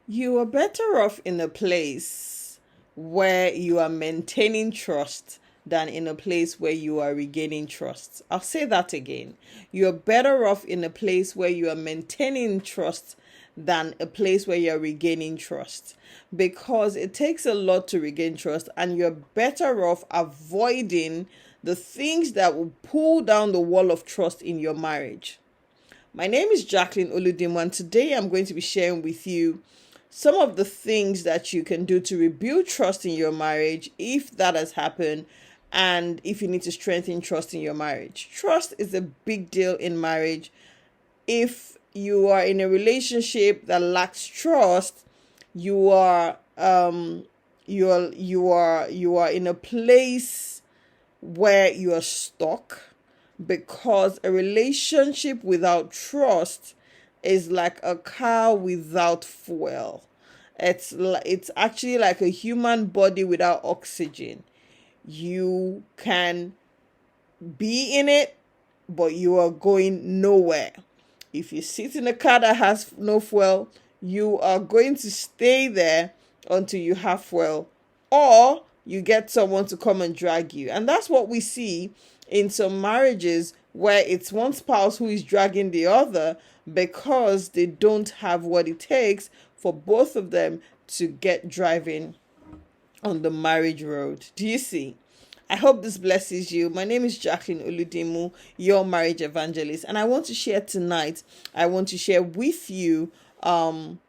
You are better off in a place where you are maintaining trust than in a place where you are regaining trust. I'll say that again. You're better off in a place where you are maintaining trust than a place where you're regaining trust, because it takes a lot to regain trust, and you're better off avoiding the things that will pull down the wall of trust in your marriage. My name is Jacqueline Oludimu, and today I'm going to be sharing with you some of the things that you can do to rebuild trust in your marriage if that has happened, and if you need to strengthen trust in your marriage. Trust is a big deal in marriage. If you are in a relationship that lacks trust, you are you are in a place where you are stuck, because a relationship without trust is like a car without fuel. It's actually like a human body without oxygen. You can be in it, but you are going nowhere. If you sit in a car that has no fuel, you are going to stay there until you have fuel, or you get someone to come and drag you. And that's what we see in some marriages, where it's one spouse who is dragging the other because they don't have what it takes for both of them to get driving on the marriage road. Do you see? I hope this blesses you. My name is Jacqueline Oludimu, your marriage evangelist, and I want to share tonight. I want to share with you some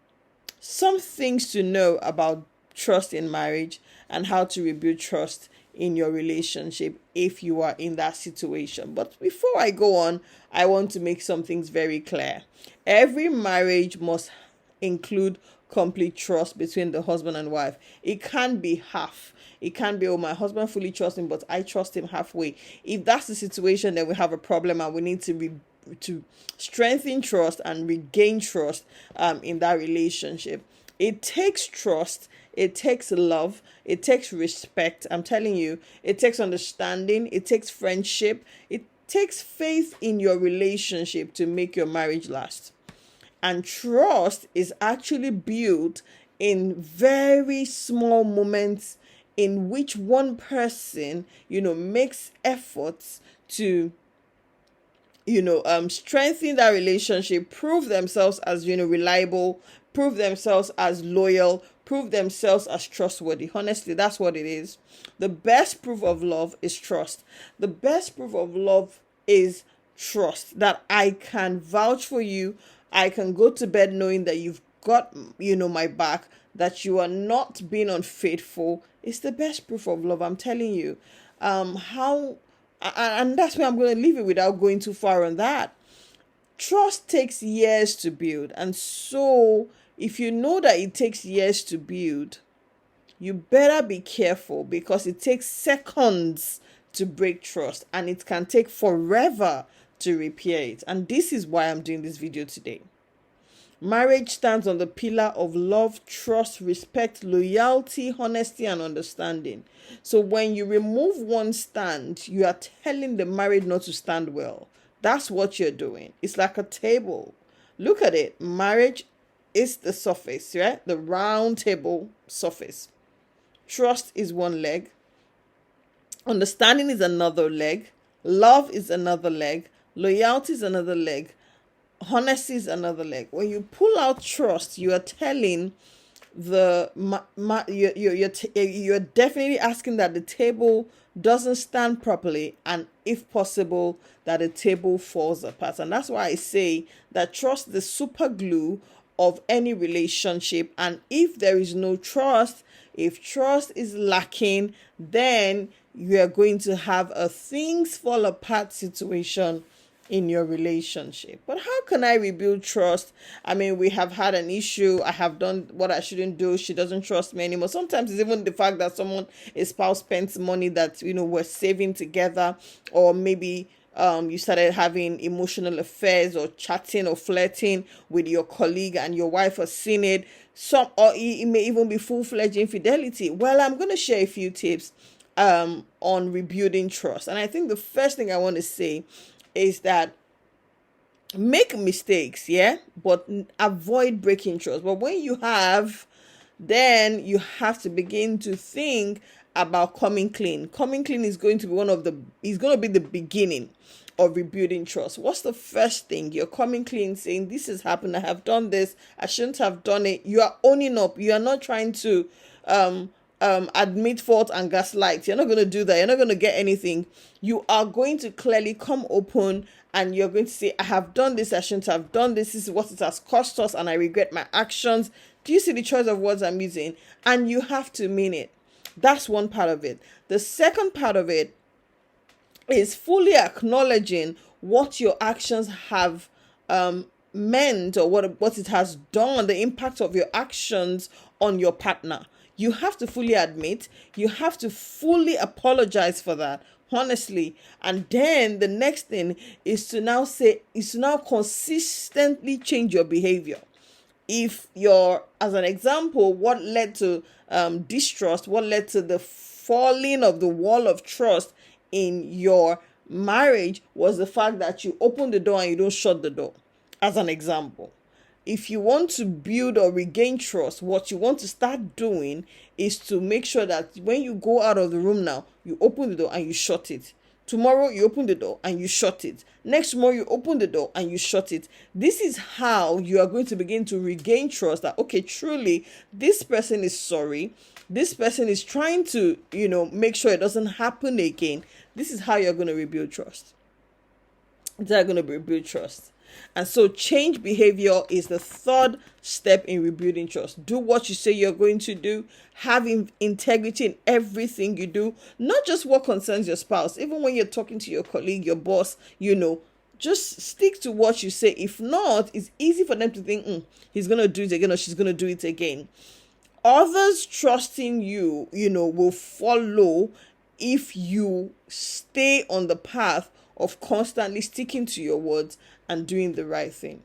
things to know about trust in marriage and how to rebuild trust in your relationship if you are in that situation. But before I go on, I want to make some things very clear. Every marriage must include complete trust between the husband and wife. It can't be half. It can't be, oh, my husband fully trusts him, but I trust him halfway. If that's the situation, then we have a problem, and we need to strengthen trust and regain trust in that relationship. It takes trust, it takes love, it takes respect. I'm telling you, it takes understanding, it takes friendship, it takes faith in your relationship to make your marriage last. And trust is actually built in very small moments in which one person, makes efforts to, strengthen that relationship, prove themselves as, reliable, prove themselves as loyal, prove themselves as trustworthy. Honestly, that's what it is. The best proof of love is trust. The best proof of love is trust, that I can vouch for you. I can go to bed knowing that you've got, my back, that you are not being unfaithful. It's the best proof of love. I'm telling you. And that's where I'm going to leave it without going too far on that. Trust takes years to build. And so if you know that it takes years to build, you better be careful, because it takes seconds to break trust, and it can take forever to repair it. And this is why I'm doing this video today. Marriage stands on the pillar of love, trust, respect, loyalty, honesty, and understanding. So when you remove one stand, you are telling the marriage not to stand well. That's what you're doing. It's like a table. Look at it. Marriage is the surface, right? The round table surface. Trust is one leg. Understanding is another leg. Love is another leg. Loyalty is another leg. Honesty is another leg. When you pull out trust, you are telling you're definitely asking that the table doesn't stand properly, and if possible, that the table falls apart. And that's why I say that trust is the super glue of any relationship. And if there is no trust, if trust is lacking, then you are going to have a things fall apart situation in your relationship. But how can I rebuild trust? I mean, we have had an issue. I have done what I shouldn't do. She doesn't trust me anymore. Sometimes it's even the fact that a spouse spends money that, we're saving together, or maybe you started having emotional affairs or chatting or flirting with your colleague, and your wife has seen it. Or it may even be full-fledged infidelity. Well, I'm going to share a few tips on rebuilding trust. And I think the first thing I want to say is that make mistakes, yeah, but avoid breaking trust. But when you have, then you have to begin to think about coming clean. Coming clean is going to be is going to be the beginning of rebuilding trust. What's the first thing? You're coming clean, saying, this has happened, I have done this, I shouldn't have done it. You are owning up. You are not trying to admit fault and gaslight. You're not going to do that. You're not going to get anything. You are going to clearly come open, and you're going to say, I have done this, I shouldn't have done this. This is what it has cost us, and I regret my actions. Do you see the choice of words I'm using? And you have to mean it. That's one part of it. The second part of it is fully acknowledging what your actions have meant, or what it has done, the impact of your actions on your partner. You have to fully admit, you have to fully apologize for that, honestly. And then the next thing is to now consistently change your behavior. If you're, as an example, what led to distrust, what led to the falling of the wall of trust in your marriage was the fact that you open the door and you don't shut the door, as an example. If you want to build or regain trust, what you want to start doing is to make sure that when you go out of the room now, you open the door and you shut it. Tomorrow you open the door and you shut it. Next tomorrow you open the door and you shut it. This is how you are going to begin to regain trust that, okay, truly this person is sorry. This person is trying to, make sure it doesn't happen again. This is how you're going to rebuild trust. They're going to rebuild trust. And so change behavior is the third step in rebuilding trust. Do what you say you're going to do. Have integrity in everything you do, not just what concerns your spouse. Even when you're talking to your colleague, your boss, just stick to what you say. If not, it's easy for them to think, he's going to do it again or she's going to do it again. Others trusting you, will follow if you stay on the path of constantly sticking to your words and doing the right thing.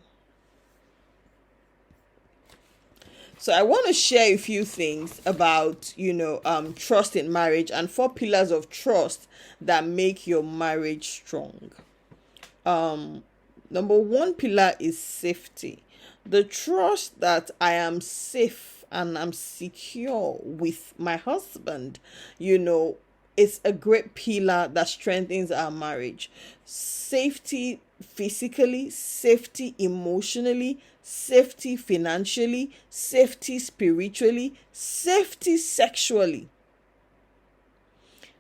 So I want to share a few things about, trust in marriage, and 4 pillars of trust that make your marriage strong. Number 1 pillar is safety. The trust that I am safe and I'm secure with my husband, it's a great pillar that strengthens our marriage. Safety physically, safety emotionally, safety financially, safety spiritually, safety sexually.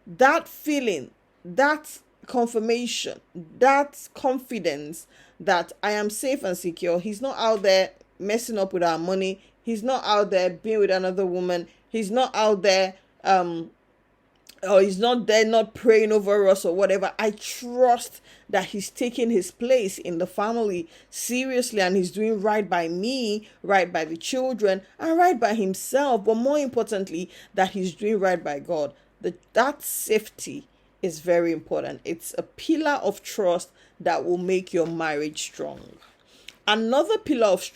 That feeling, that confirmation, that confidence that I am safe and secure. He's not out there messing up with our money. He's not out there being with another woman. He's not out there or he's not there not praying over us or whatever. I trust that he's taking his place in the family seriously, and he's doing right by me, right by the children, and right by himself. But more importantly, that he's doing right by God. That safety is very important. It's a pillar of trust that will make your marriage strong. Another pillar of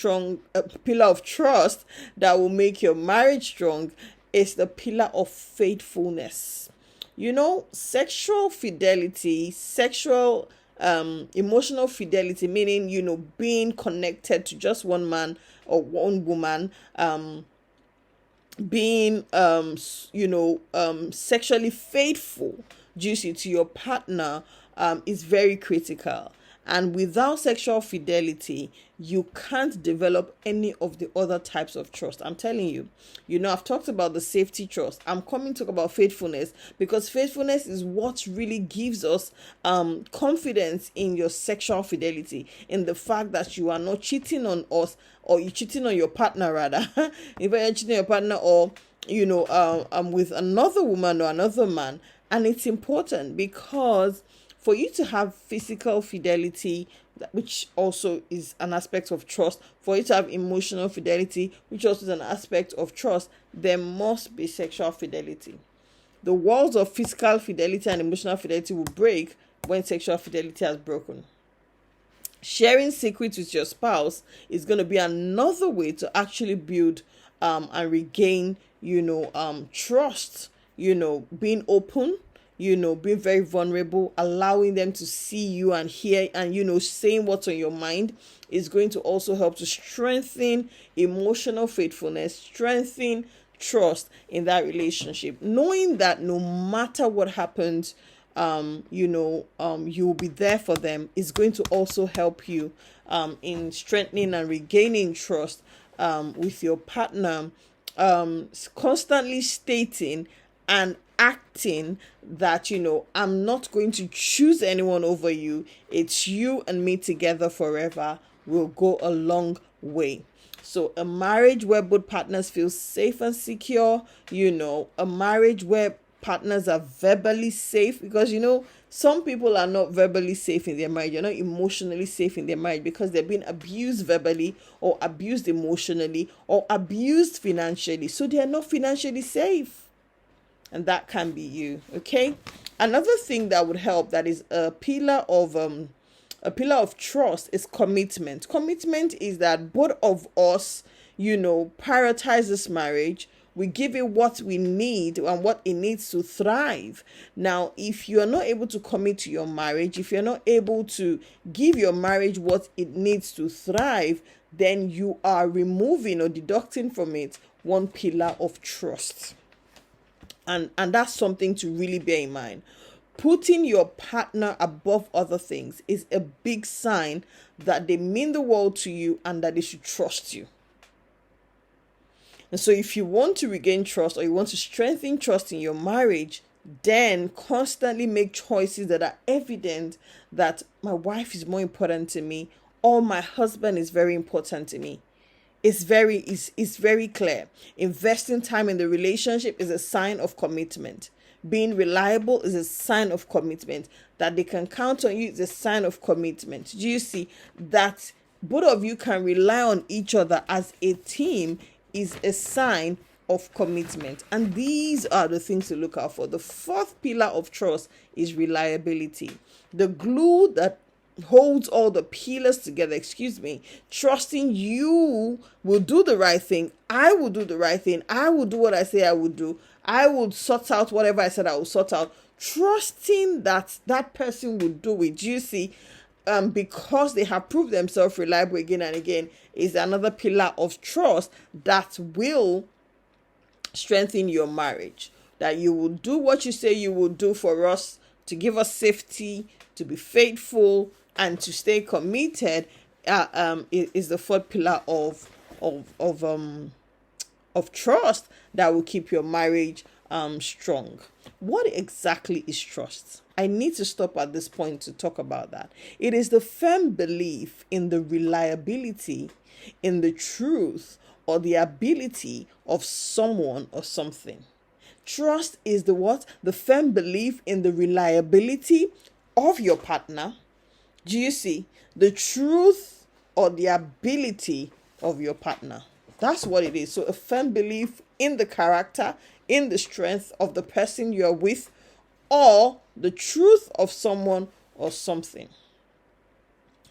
trust that will make your marriage strong is the pillar of faithfulness. Sexual fidelity, emotional fidelity, meaning, being connected to just one man or one woman, being, sexually faithful, juicy to your partner, is very critical. And without sexual fidelity, you can't develop any of the other types of trust. I'm telling you, I've talked about the safety trust. I'm coming to talk about faithfulness, because faithfulness is what really gives us confidence in your sexual fidelity, in the fact that you are not cheating on us, or you're cheating on your partner rather. If you're cheating on your partner, or with another woman or another man. And it's important because for you to have physical fidelity, which also is an aspect of trust, for you to have emotional fidelity, which also is an aspect of trust, there must be sexual fidelity. The walls of physical fidelity and emotional fidelity will break when sexual fidelity has broken. Sharing secrets with your spouse is going to be another way to actually build and regain, trust. Being open, being very vulnerable, allowing them to see you and hear, and saying what's on your mind is going to also help to strengthen emotional faithfulness, strengthen trust in that relationship, knowing that no matter what happens, you will be there for them, is going to also help you in strengthening and regaining trust with your partner. Constantly stating and acting that I'm not going to choose anyone over you, it's you and me together forever, will go a long way. So a marriage where both partners feel safe and secure, a marriage where partners are verbally safe, because some people are not verbally safe in their marriage, they're not emotionally safe in their marriage because they've been abused verbally or abused emotionally or abused financially, so they are not financially safe. And that can be you. Okay, another thing that would help, that is a pillar of trust, is commitment. Commitment is that both of us prioritize this marriage. We give it what we need and what it needs to thrive. Now, if you're not able to commit to your marriage, if you're not able to give your marriage what it needs to thrive, then you are removing or deducting from it one pillar of trust. And that's something to really bear in mind. Putting your partner above other things is a big sign that they mean the world to you and that they should trust you. And so if you want to regain trust, or you want to strengthen trust in your marriage, then constantly make choices that are evident that my wife is more important to me, or my husband is very important to me. It's very clear. Investing time in the relationship is a sign of commitment. Being reliable is a sign of commitment. That they can count on you is a sign of commitment. Do you see that both of you can rely on each other as a team is a sign of commitment? And these are the things to look out for. The fourth pillar of trust is reliability. The glue that holds all the pillars together, trusting you will do the right thing. I will do the right thing. I will do what I say I would do. I will sort out whatever I said I will sort out. Trusting that that person will do it. You see, because they have proved themselves reliable again and again, is another pillar of trust that will strengthen your marriage. That you will do what you say you will do for us, to give us safety, to be faithful, and to stay committed. Is the fourth pillar of trust that will keep your marriage strong. What exactly is trust? I need to stop at this point to talk about that. It is the firm belief in the reliability, in the truth, or the ability of someone or something. Trust is the what? The firm belief in the reliability of your partner. Do you see? The truth or the ability of your partner. That's what it is. So a firm belief in the character, in the strength of the person you are with, or the truth of someone or something.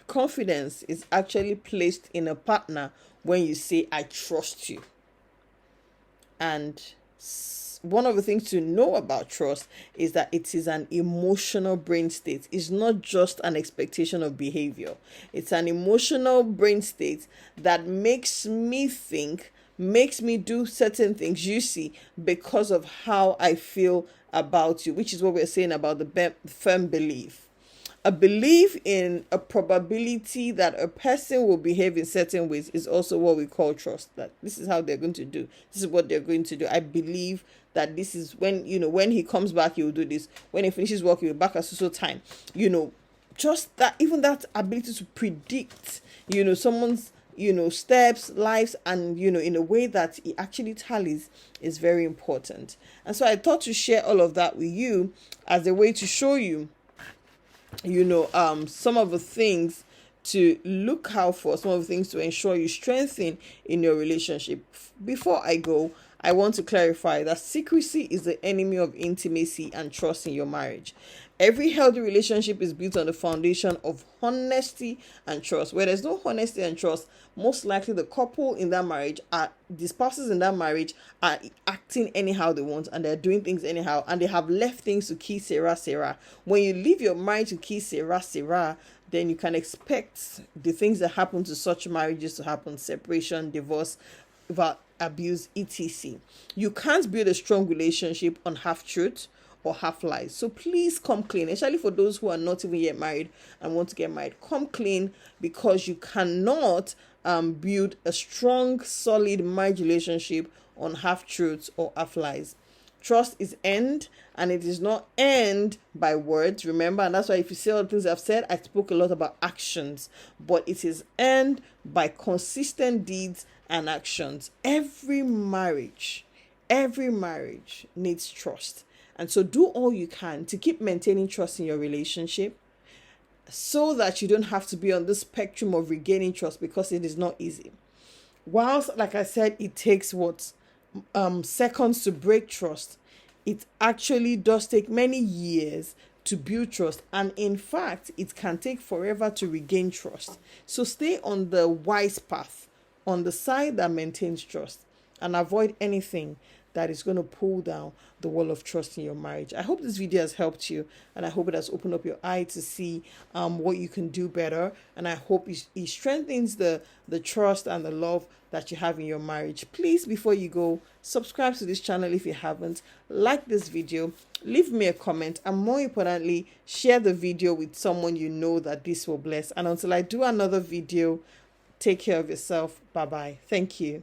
Confidence is actually placed in a partner when you say, I trust you. And one of the things to know about trust is that it is an emotional brain state. It's not just an expectation of behavior. It's an emotional brain state that makes me think, makes me do certain things, you see, because of how I feel about you, which is what we're saying about the firm belief. A belief in a probability that a person will behave in certain ways is also what we call trust. That this is how they're going to do. This is what they're going to do. I believe that this is when he comes back, he will do this. When he finishes work, he will be back at so time. Just that, even that ability to predict, someone's, steps, lives, and, in a way that it actually tallies is very important. And so I thought to share all of that with you as a way to show you, some of the things to look out for, some of the things to ensure you strengthen in your relationship. Before I go, I want to clarify that secrecy is the enemy of intimacy and trust in your marriage. Every healthy relationship is built on the foundation of honesty and trust. Where there's no honesty and trust, most likely the couple in that marriage the spouses in that marriage are acting anyhow they want, and they're doing things anyhow, and they have left things to key Sarah Sarah. When you leave your marriage to key Sarah Sarah, then you can expect the things that happen to such marriages to happen: separation, divorce, abuse, etc. You can't build a strong relationship on half truth or half lies. So please come clean, especially for those who are not even yet married and want to get married. Come clean, because you cannot build a strong, solid marriage relationship on half truths or half lies. Trust is earned, and it is not earned by words, remember. And that's why if you see all the things I've said, I spoke a lot about actions, but it is earned by consistent deeds and actions. Every marriage needs trust. And so do all you can to keep maintaining trust in your relationship, so that you don't have to be on the spectrum of regaining trust, because it is not easy. Whilst, like I said, it takes seconds to break trust, it actually does take many years to build trust, and in fact it can take forever to regain trust. So stay on the wise path, on the side that maintains trust, and avoid anything that is going to pull down the wall of trust in your marriage. I hope this video has helped you, and I hope it has opened up your eye to see what you can do better, and I hope it strengthens the trust and the love that you have in your marriage. Please, before you go, subscribe to this channel if you haven't, like this video, leave me a comment, and more importantly, share the video with someone you know that this will bless. And until I do another video, take care of yourself. Bye bye. Thank you.